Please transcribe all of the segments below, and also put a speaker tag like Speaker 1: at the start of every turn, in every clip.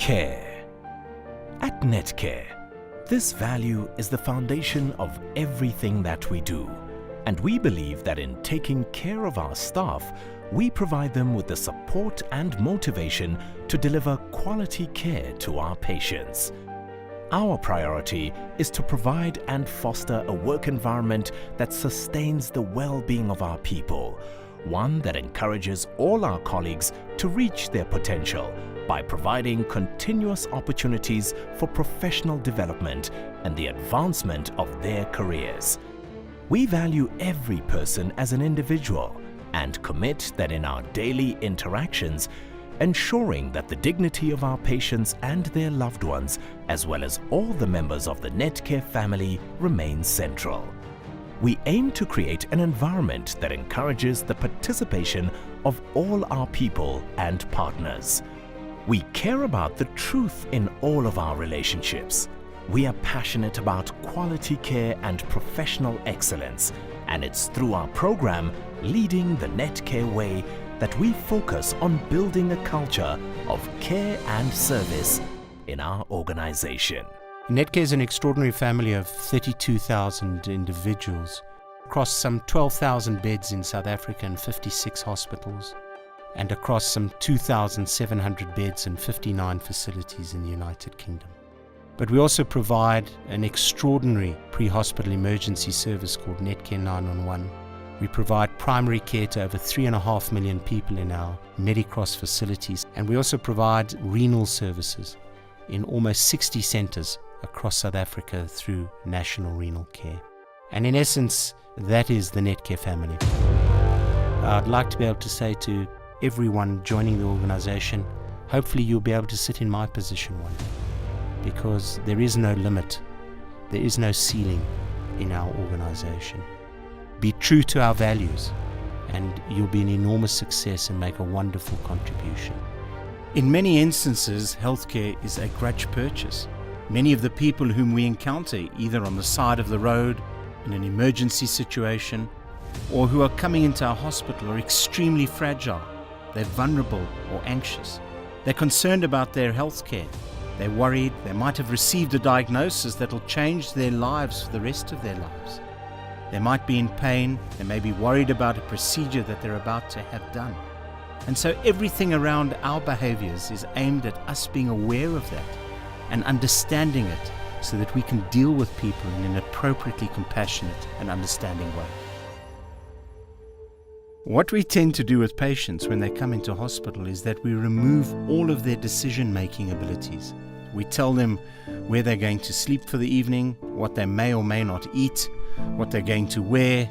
Speaker 1: Care. At Netcare, this value is the foundation of everything that we do, and we believe that in taking care of our staff, we provide them with the support and motivation to deliver quality care to our patients. Our priority is to provide and foster a work environment that sustains the well-being of our people, one that encourages all our colleagues to reach their potential by providing continuous opportunities for professional development and the advancement of their careers. We value every person as an individual and commit that in our daily interactions, ensuring that the dignity of our patients and their loved ones, as well as all the members of the Netcare family, remains central. We aim to create an environment that encourages the participation of all our people and partners. We care about the truth in all of our relationships. We are passionate about quality care and professional excellence, and it's through our program, Leading the Netcare Way, that we focus on building a culture of care and service in our organization.
Speaker 2: Netcare is an extraordinary family of 32,000 individuals across some 12,000 beds in South Africa and 56 hospitals, and across some 2,700 beds and 59 facilities in the United Kingdom. But we also provide an extraordinary pre-hospital emergency service called Netcare 911. We provide primary care to over 3.5 million people in our Medicross facilities, and we also provide renal services in almost 60 centres across South Africa through National Renal Care. And in essence, that is the Netcare family. I'd like to be able to say to everyone joining the organisation, hopefully you'll be able to sit in my position one day, because there is no limit, there is no ceiling in our organisation. Be true to our values and you'll be an enormous success and make a wonderful contribution.
Speaker 3: In many instances, healthcare is a grudge purchase. Many of the people whom we encounter, either on the side of the road, in an emergency situation, or who are coming into our hospital, are extremely fragile. They're vulnerable or anxious. They're concerned about their healthcare. They're worried they might have received a diagnosis that will change their lives for the rest of their lives. They might be in pain, they may be worried about a procedure that they're about to have done. And so everything around our behaviors is aimed at us being aware of that and understanding it so that we can deal with people in an appropriately compassionate and understanding way. What we tend to do with patients when they come into hospital is that we remove all of their decision-making abilities. We tell them where they're going to sleep for the evening, what they may or may not eat, what they're going to wear,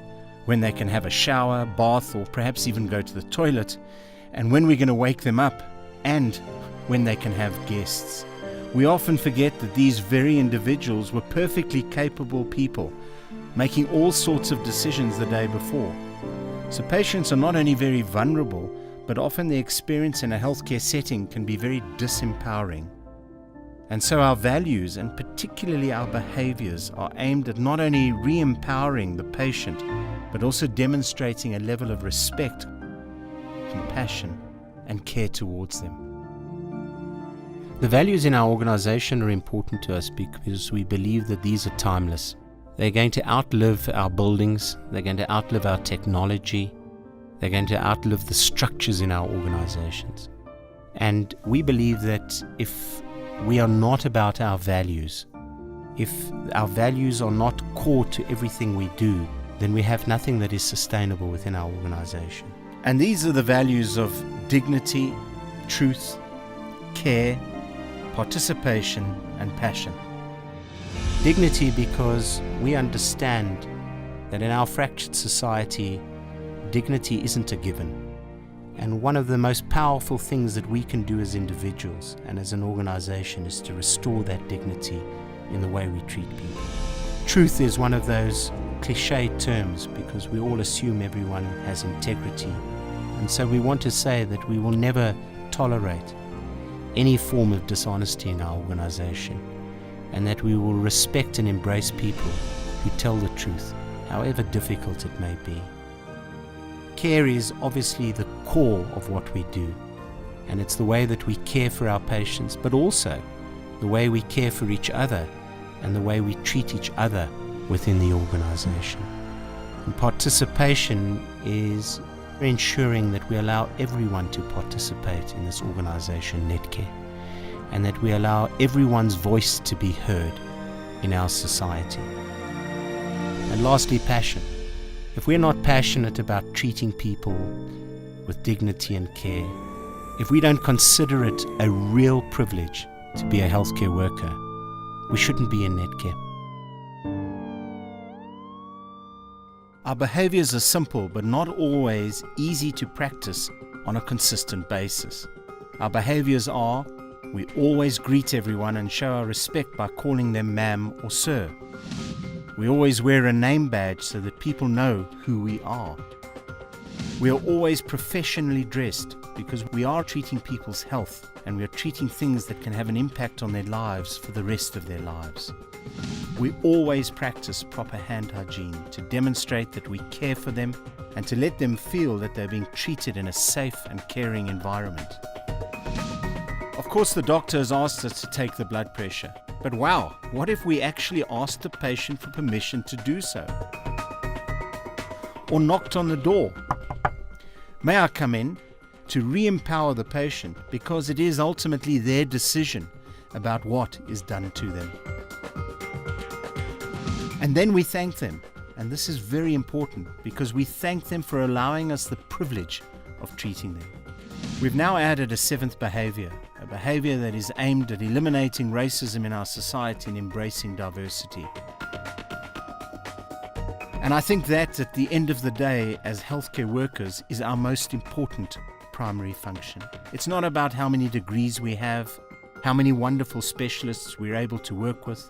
Speaker 3: when they can have a shower, bath, or perhaps even go to the toilet, and when we're going to wake them up, and when they can have guests. We often forget that these very individuals were perfectly capable people, making all sorts of decisions the day before. So patients are not only very vulnerable, but often the experience in a healthcare setting can be very disempowering. And so our values, and particularly our behaviors, are aimed at not only re-empowering the patient, but also demonstrating a level of respect, compassion, and care towards them.
Speaker 2: The values in our organisation are important to us because we believe that these are timeless. They're going to outlive our buildings, they're going to outlive our technology, they're going to outlive the structures in our organizations. And we believe that if we are not about our values, if our values are not core to everything we do, then we have nothing that is sustainable within our organization.
Speaker 3: And these are the values of dignity, truth, care, participation, and passion.
Speaker 2: Dignity, because we understand that in our fractured society, dignity isn't a given. And one of the most powerful things that we can do as individuals and as an organization is to restore that dignity in the way we treat people. Truth is one of those cliched terms because we all assume everyone has integrity. And so we want to say that we will never tolerate any form of dishonesty in our organization, and that we will respect and embrace people who tell the truth, however difficult it may be. Care is obviously the core of what we do, And it's the way that we care for our patients, but also the way we care for each other and the way we treat each other within the organization. And participation is ensuring that we allow everyone to participate in this organization, Netcare, and that we allow everyone's voice to be heard in our society. And lastly, passion. If we're not passionate about treating people with dignity and care, if we don't consider it a real privilege to be a healthcare worker, we shouldn't be in Netcare.
Speaker 3: Our behaviors are simple but not always easy to practice on a consistent basis. Our behaviors are: we always greet everyone and show our respect by calling them ma'am or sir. We always wear a name badge so that people know who we are. We are always professionally dressed because we are treating people's health, and we are treating things that can have an impact on their lives for the rest of their lives. We always practice proper hand hygiene to demonstrate that we care for them and to let them feel that they're being treated in a safe and caring environment. Of course, the doctor has asked us to take the blood pressure, but wow, what if we actually asked the patient for permission to do so? Or knocked on the door? May I come in? To re-empower the patient, because it is ultimately their decision about what is done to them. And then we thank them, and this is very important because we thank them for allowing us the privilege of treating them. We've now added a seventh behavior, a behavior that is aimed at eliminating racism in our society and embracing diversity. And I think that at the end of the day, as healthcare workers, is our most important primary function. It's not about how many degrees we have, how many wonderful specialists we're able to work with,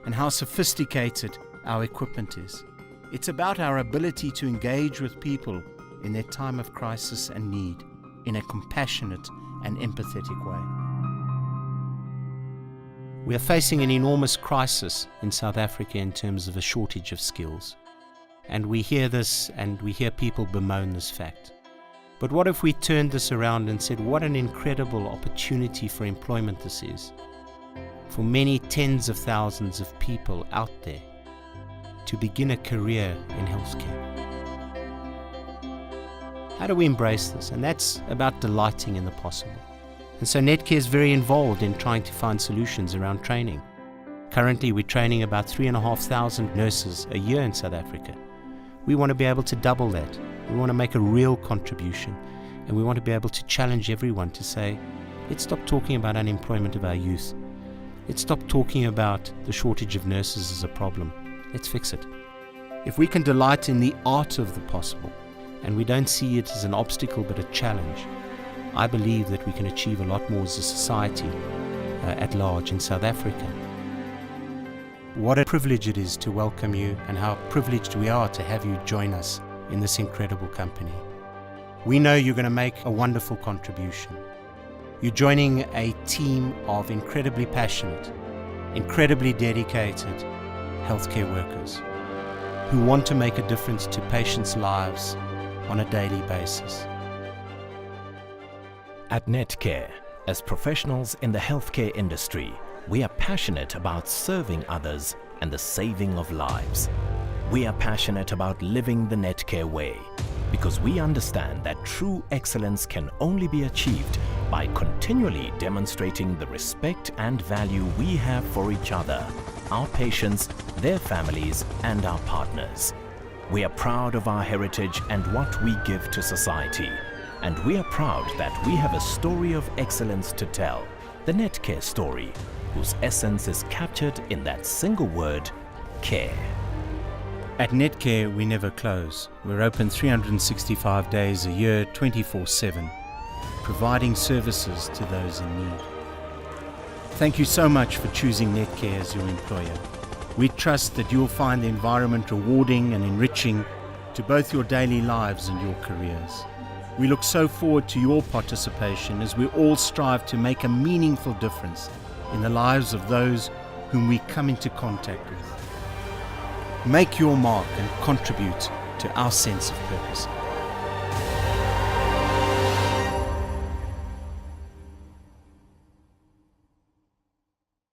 Speaker 3: and how sophisticated our equipment is. It's about our ability to engage with people in their time of crisis and need in a compassionate and empathetic way.
Speaker 2: We are facing an enormous crisis in South Africa in terms of a shortage of skills. And we hear this, and we hear people bemoan this fact. But what if we turned this around and said, what an incredible opportunity for employment this is, for many tens of thousands of people out there to begin a career in healthcare. How do we embrace this? And that's about delighting in the possible. And so Netcare is very involved in trying to find solutions around training. Currently, we're training about 3,500 nurses a year in South Africa. We want to be able to double that. We want to make a real contribution, and we want to be able to challenge everyone to say, let's stop talking about unemployment of our youth. Let's stop talking about the shortage of nurses as a problem. Let's fix it. If we can delight in the art of the possible, and we don't see it as an obstacle but a challenge, I believe that we can achieve a lot more as a society at large in South Africa. What a privilege it is to welcome you, and how privileged we are to have you join us in this incredible company. We know you're going to make a wonderful contribution. You're joining a team of incredibly passionate, incredibly dedicated healthcare workers who want to make a difference to patients' lives on a daily basis.
Speaker 1: At Netcare, as professionals in the healthcare industry, we are passionate about serving others and the saving of lives. We are passionate about living the Netcare way because we understand that true excellence can only be achieved by continually demonstrating the respect and value we have for each other, our patients, their families, and our partners. We are proud of our heritage and what we give to society. And we are proud that we have a story of excellence to tell, the Netcare story, whose essence is captured in that single word, care.
Speaker 3: At Netcare, we never close. We're open 365 days a year, 24/7, providing services to those in need. Thank you so much for choosing Netcare as your employer. We trust that you'll find the environment rewarding and enriching to both your daily lives and your careers. We look so forward to your participation as we all strive to make a meaningful difference in the lives of those whom we come into contact with. Make your mark and contribute to our sense of purpose.